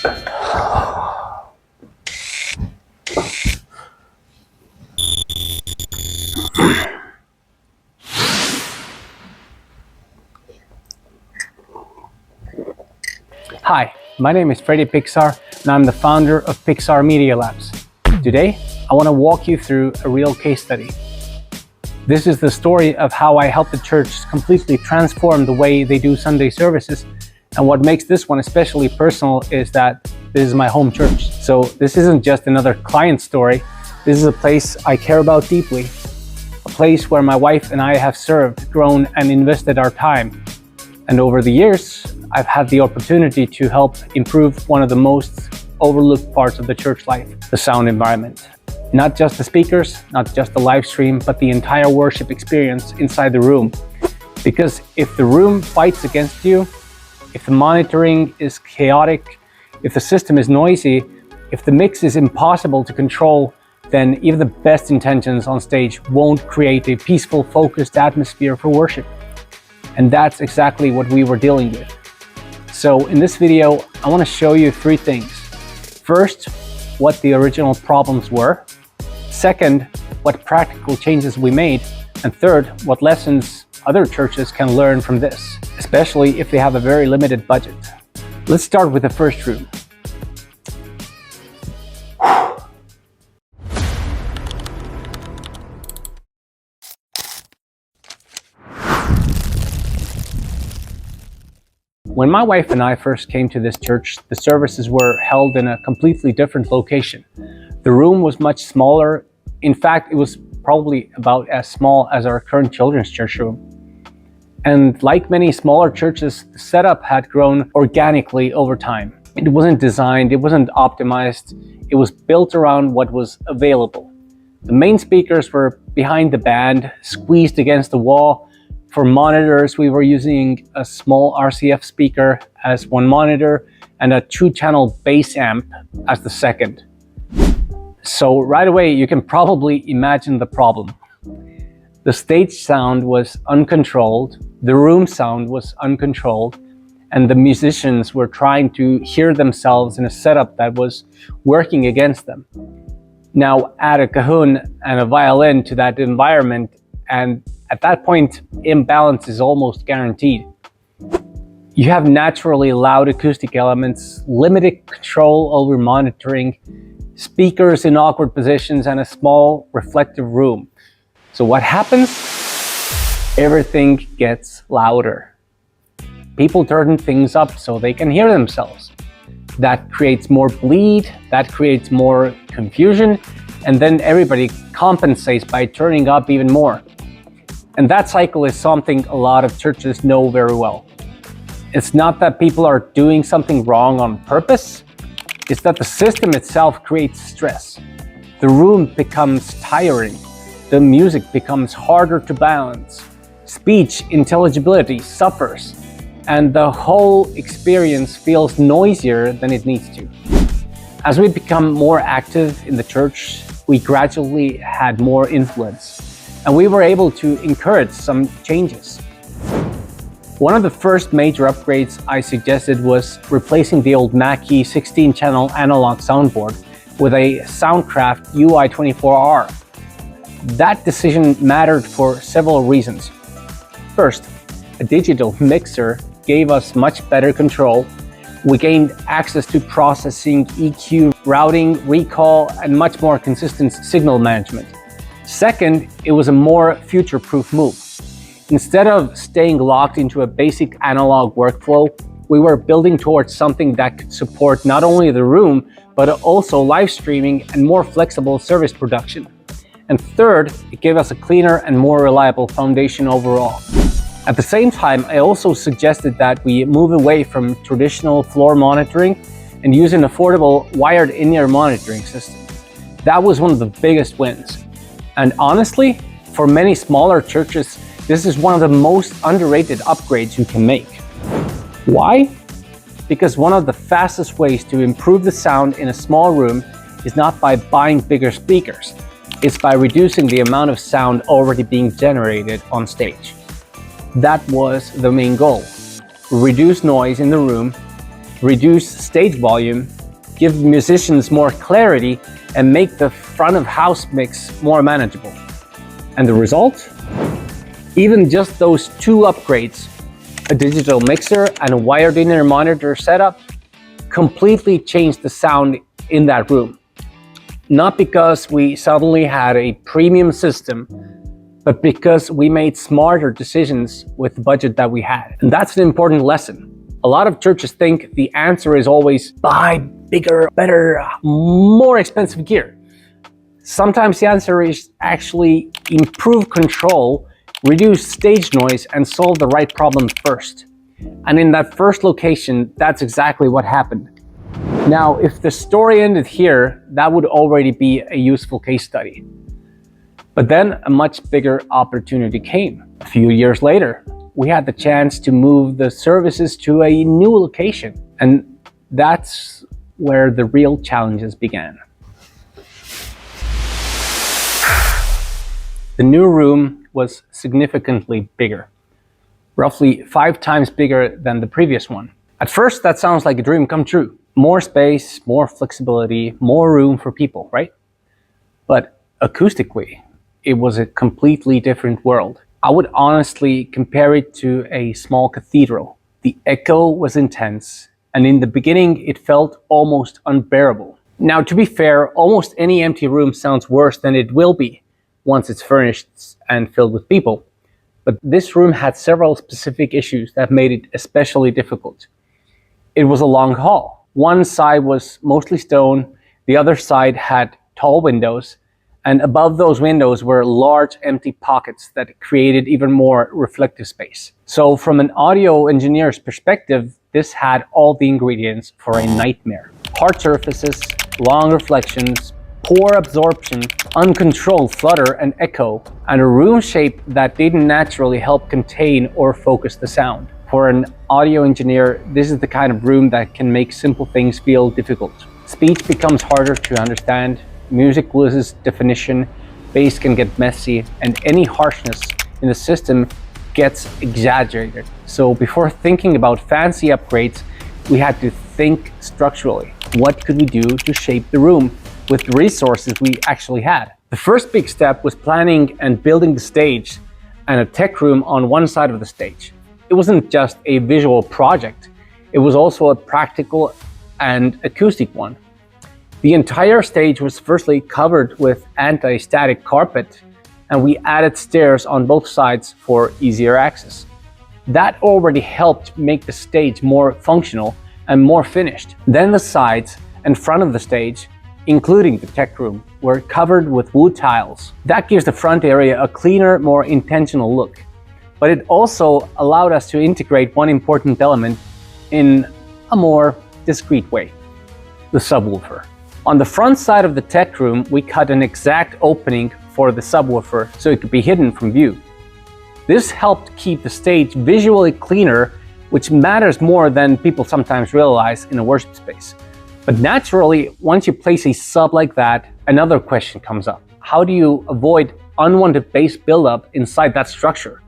Hi, my name is Freddy Pixar, and I'm the founder of Pixar Media Labs. Today, I want to walk you through a real case study. This is the story of how I helped the church completely transform the way they do Sunday services. And what makes this one especially personal is that this is my home church. So this isn't just another client story. This is a place I care about deeply. A place where my wife and I have served, grown, and invested our time. And over the years, I've had the opportunity to help improve one of the most overlooked parts of the church life, the sound environment. Not just the speakers, not just the live stream, but the entire worship experience inside the room. Because if the room fights against you, if the monitoring is chaotic, if the system is noisy, if the mix is impossible to control, then even the best intentions on stage won't create a peaceful, focused atmosphere for worship. And that's exactly what we were dealing with. So in this video, I want to show you three things. First, what the original problems were. Second, what practical changes we made. And third, what lessons other churches can learn from this, especially if they have a very limited budget. Let's start with the first room. When my wife and I first came to this church, the services were held in a completely different location. The room was much smaller. In fact, it was probably about as small as our current children's church room. And like many smaller churches, the setup had grown organically over time. It wasn't designed, it wasn't optimized, it was built around what was available. The main speakers were behind the band, squeezed against the wall. For monitors, we were using a small RCF speaker as one monitor and a 2-channel bass amp as the second. So right away, you can probably imagine the problem. The stage sound was uncontrolled, the room sound was uncontrolled, and the musicians were trying to hear themselves in a setup that was working against them. Now add a cajon and a violin to that environment, and at that point, imbalance is almost guaranteed. You have naturally loud acoustic elements, limited control over monitoring, speakers in awkward positions, and a small reflective room. So what happens? Everything gets louder. People turn things up so they can hear themselves. That creates more bleed, that creates more confusion, and then everybody compensates by turning up even more. And that cycle is something a lot of churches know very well. It's not that people are doing something wrong on purpose, it's that the system itself creates stress. The room becomes tiring, the music becomes harder to balance, speech intelligibility suffers, and the whole experience feels noisier than it needs to. As we become more active in the church, we gradually had more influence. And we were able to encourage some changes. One of the first major upgrades I suggested was replacing the old Mackie 16-channel analog soundboard with a Soundcraft UI24R. That decision mattered for several reasons. First, a digital mixer gave us much better control. We gained access to processing, EQ, routing, recall, and much more consistent signal management. Second, it was a more future-proof move. Instead of staying locked into a basic analog workflow, we were building towards something that could support not only the room, but also live streaming and more flexible service production. And third, it gave us a cleaner and more reliable foundation overall. At the same time, I also suggested that we move away from traditional floor monitoring and use an affordable wired in-ear monitoring system. That was one of the biggest wins. And honestly, for many smaller churches, this is one of the most underrated upgrades you can make. Why? Because one of the fastest ways to improve the sound in a small room is not by buying bigger speakers. It's by reducing the amount of sound already being generated on stage. That was the main goal. Reduce noise in the room, reduce stage volume, give musicians more clarity, and make the front of house mix more manageable. And the result? Even just those two upgrades, a digital mixer and a wired inner monitor setup, completely changed the sound in that room. Not because we suddenly had a premium system, but because we made smarter decisions with the budget that we had. And that's an important lesson. A lot of churches think the answer is always buy bigger, better, more expensive gear. Sometimes the answer is actually improve control, reduce stage noise, and solve the right problem first. And in that first location, that's exactly what happened. Now, if the story ended here, that would already be a useful case study. But then a much bigger opportunity came. A few years later, we had the chance to move the services to a new location. And that's where the real challenges began. The new room was significantly bigger, roughly 5 times bigger than the previous one. At first, that sounds like a dream come true. More space, more flexibility, more room for people, right? But acoustically, it was a completely different world. I would honestly compare it to a small cathedral. The echo was intense, and in the beginning, it felt almost unbearable. Now, to be fair, almost any empty room sounds worse than it will be once it's furnished and filled with people. But this room had several specific issues that made it especially difficult. It was a long hall. One side was mostly stone, the other side had tall windows, and above those windows were large empty pockets that created even more reflective space. So from an audio engineer's perspective, this had all the ingredients for a nightmare. Hard surfaces, long reflections, poor absorption, uncontrolled flutter and echo, and a room shape that didn't naturally help contain or focus the sound. For an audio engineer, this is the kind of room that can make simple things feel difficult. Speech becomes harder to understand, music loses definition, bass can get messy, and any harshness in the system gets exaggerated. So before thinking about fancy upgrades, we had to think structurally. What could we do to shape the room with the resources we actually had? The first big step was planning and building the stage and a tech room on one side of the stage. It wasn't just a visual project, it was also a practical and acoustic one. The entire stage was firstly covered with anti-static carpet, and we added stairs on both sides for easier access. That already helped make the stage more functional and more finished. Then the sides and front of the stage, including the tech room, were covered with wood tiles. That gives the front area a cleaner, more intentional look. But it also allowed us to integrate one important element in a more discreet way: the subwoofer. On the front side of the tech room, we cut an exact opening for the subwoofer so it could be hidden from view. This helped keep the stage visually cleaner, which matters more than people sometimes realize in a worship space. But naturally, once you place a sub like that, another question comes up. How do you avoid unwanted bass buildup inside that structure?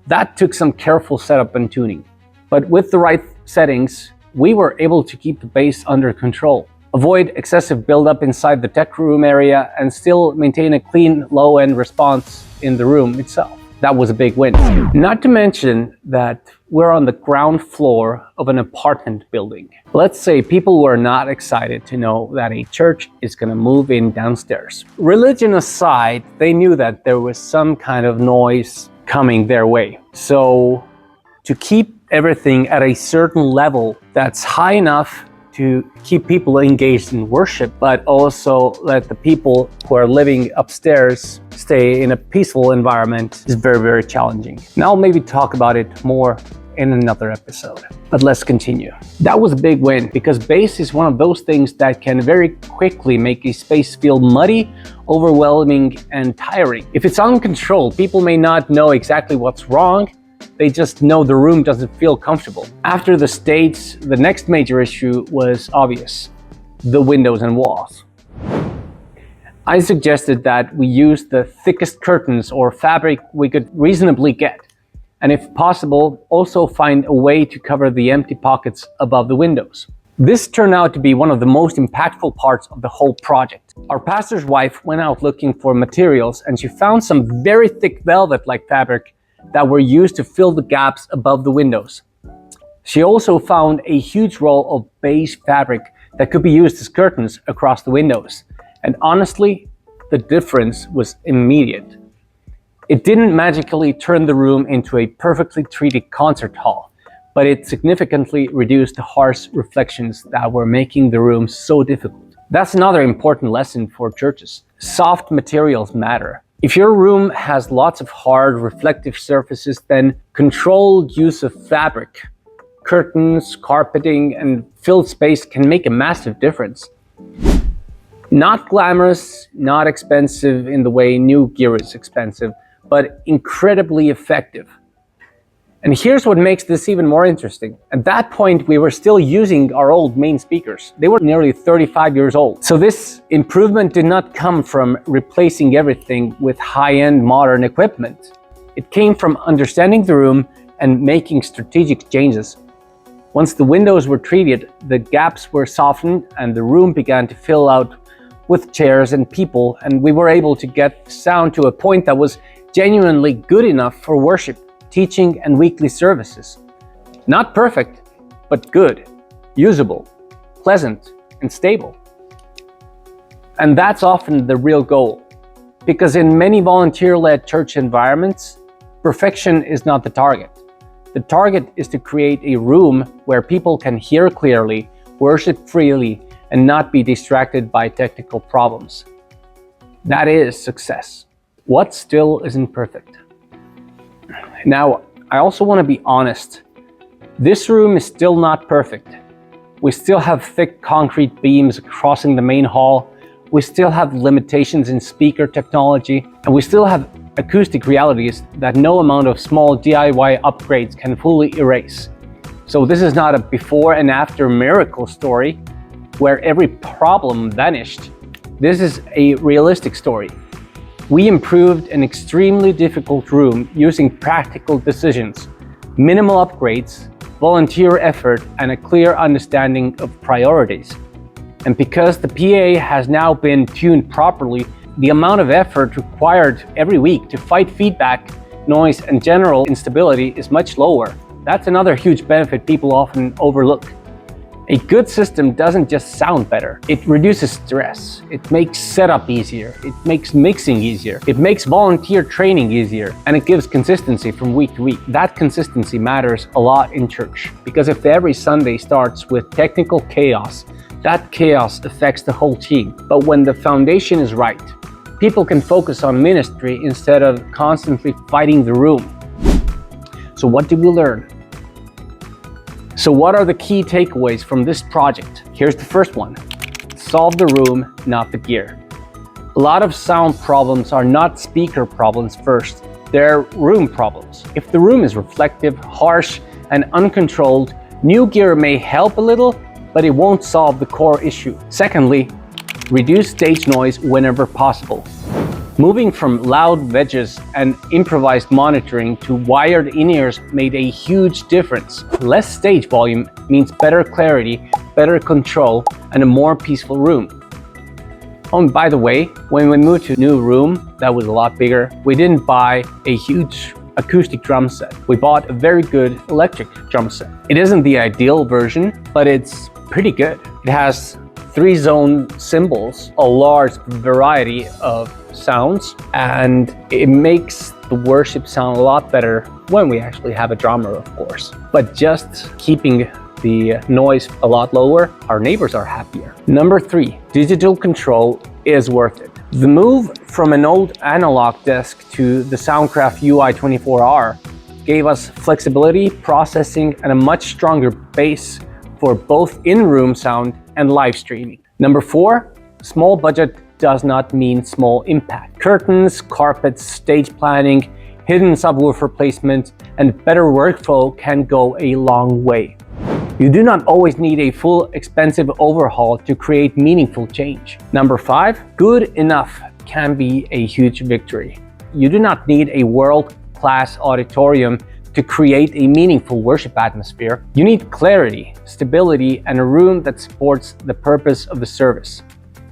That took some careful setup and tuning. But with the right settings, we were able to keep the bass under control, avoid excessive buildup inside the tech room area, and still maintain a clean low-end response in the room itself. That was a big win. Not to mention that we're on the ground floor of an apartment building. Let's say people were not excited to know that a church is going to move in downstairs. Religion aside, they knew that there was some kind of noise coming their way. So to keep everything at a certain level that's high enough to keep people engaged in worship, but also let the people who are living upstairs stay in a peaceful environment is very, very challenging. Now I'll maybe talk about it more in another episode, but let's continue. That was a big win because bass is one of those things that can very quickly make a space feel muddy, overwhelming, and tiring. If it's uncontrolled, people may not know exactly what's wrong. They just know the room doesn't feel comfortable. After the stage, the next major issue was obvious: the windows and walls. I suggested that we use the thickest curtains or fabric we could reasonably get, and if possible, also find a way to cover the empty pockets above the windows. This turned out to be one of the most impactful parts of the whole project. Our pastor's wife went out looking for materials, and she found some very thick velvet-like fabric that were used to fill the gaps above the windows. She also found a huge roll of beige fabric that could be used as curtains across the windows. And honestly, the difference was immediate. It didn't magically turn the room into a perfectly treated concert hall, but it significantly reduced the harsh reflections that were making the room so difficult. That's another important lesson for churches. Soft materials matter. If your room has lots of hard, reflective surfaces, then controlled use of fabric, curtains, carpeting, and filled space can make a massive difference. Not glamorous, not expensive in the way new gear is expensive, but incredibly effective. And here's what makes this even more interesting. At that point, we were still using our old main speakers. They were nearly 35 years old. So this improvement did not come from replacing everything with high-end modern equipment. It came from understanding the room and making strategic changes. Once the windows were treated, the gaps were softened and the room began to fill out with chairs and people, and we were able to get sound to a point that was genuinely good enough for worship, teaching, and weekly services. Not perfect, but good, usable, pleasant, and stable. And that's often the real goal, because in many volunteer-led church environments, perfection is not the target. The target is to create a room where people can hear clearly, worship freely, and not be distracted by technical problems. That is success. What still isn't perfect? Now, I also want to be honest. This room is still not perfect. We still have thick concrete beams crossing the main hall. We still have limitations in speaker technology, and we still have acoustic realities that no amount of small DIY upgrades can fully erase. So this is not a before and after miracle story where every problem vanished. This is a realistic story. We improved an extremely difficult room using practical decisions, minimal upgrades, volunteer effort, and a clear understanding of priorities. And because the PA has now been tuned properly, the amount of effort required every week to fight feedback, noise, and general instability is much lower. That's another huge benefit people often overlook. A good system doesn't just sound better. It reduces stress. It makes setup easier. It makes mixing easier. It makes volunteer training easier. And it gives consistency from week to week. That consistency matters a lot in church, because if every Sunday starts with technical chaos, that chaos affects the whole team. But when the foundation is right, people can focus on ministry instead of constantly fighting the room. So what did we learn? So what are the key takeaways from this project? Here's the first one. Solve the room, not the gear. A lot of sound problems are not speaker problems first. They're room problems. If the room is reflective, harsh, and uncontrolled, new gear may help a little, but it won't solve the core issue. Secondly, reduce stage noise whenever possible. Moving from loud wedges and improvised monitoring to wired in-ears made a huge difference. Less stage volume means better clarity, better control, and a more peaceful room. Oh, and by the way, when we moved to a new room that was a lot bigger, we didn't buy a huge acoustic drum set. We bought a very good electric drum set. It isn't the ideal version, but it's pretty good. It has 3-zone cymbals, a large variety of sounds, and it makes the worship sound a lot better when we actually have a drummer, of course. But just keeping the noise a lot lower, our neighbors are happier. Number 3, digital control is worth it. The move from an old analog desk to the Soundcraft UI24R gave us flexibility, processing, and a much stronger base for both in-room sound and live streaming. Number 4, small budget does not mean small impact. Curtains, carpets, stage planning, hidden subwoofer placement, and better workflow can go a long way. You do not always need a full expensive overhaul to create meaningful change. Number 5, good enough can be a huge victory. You do not need a world-class auditorium to create a meaningful worship atmosphere, you need clarity, stability, and a room that supports the purpose of the service.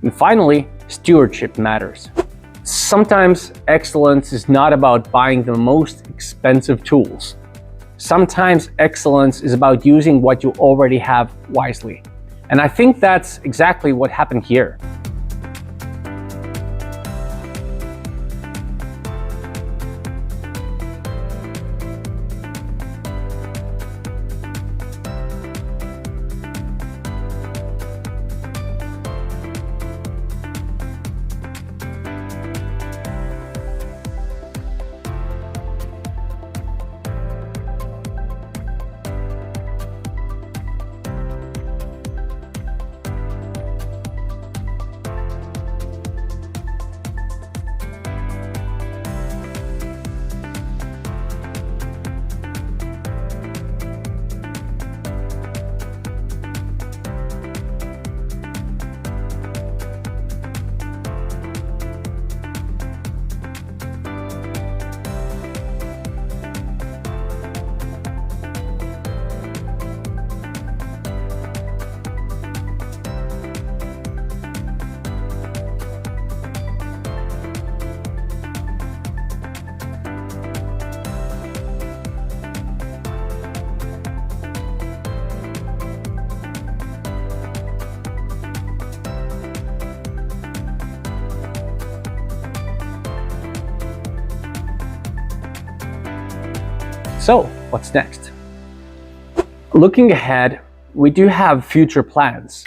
And finally, stewardship matters. Sometimes excellence is not about buying the most expensive tools. Sometimes excellence is about using what you already have wisely. And I think that's exactly what happened here. So, what's next? Looking ahead, we do have future plans.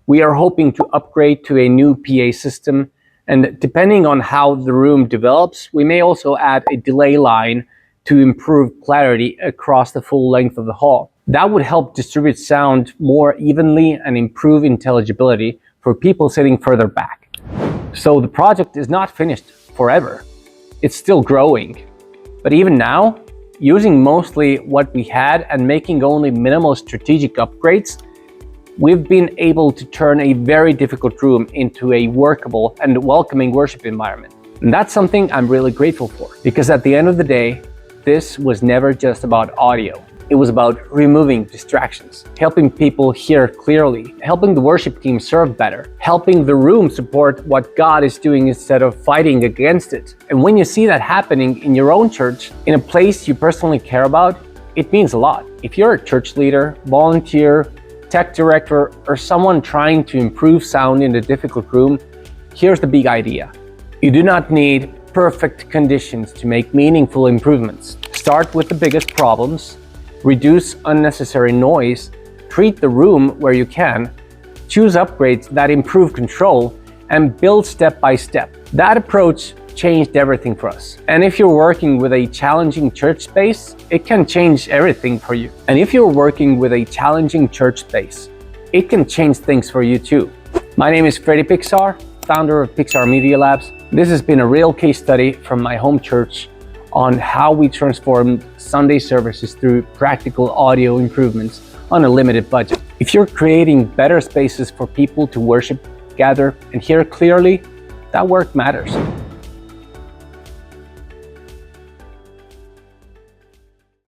We are hoping to upgrade to a new PA system, and depending on how the room develops, we may also add a delay line to improve clarity across the full length of the hall. That would help distribute sound more evenly and improve intelligibility for people sitting further back. So the project is not finished forever. It's still growing. But even now, using mostly what we had and making only minimal strategic upgrades, we've been able to turn a very difficult room into a workable and welcoming worship environment. And that's something I'm really grateful for, because at the end of the day, this was never just about audio. It was about removing distractions, helping people hear clearly, helping the worship team serve better, helping the room support what God is doing instead of fighting against it. And when you see that happening in your own church, in a place you personally care about, it means a lot. If you're a church leader, volunteer, tech director, or someone trying to improve sound in a difficult room, here's the big idea. You do not need perfect conditions to make meaningful improvements. Start with the biggest problems, reduce unnecessary noise, treat the room where you can, choose upgrades that improve control, and build step by step. That approach changed everything for us. And if you're working with a challenging church space, it can change everything for you. And if you're working with a challenging church space, it can change things for you too. My name is Freddy Pixar, founder of Pixar Media Labs. This has been a real case study from my home church on how we transformed Sunday services through practical audio improvements on a limited budget. If you're creating better spaces for people to worship, gather, and hear clearly, that work matters.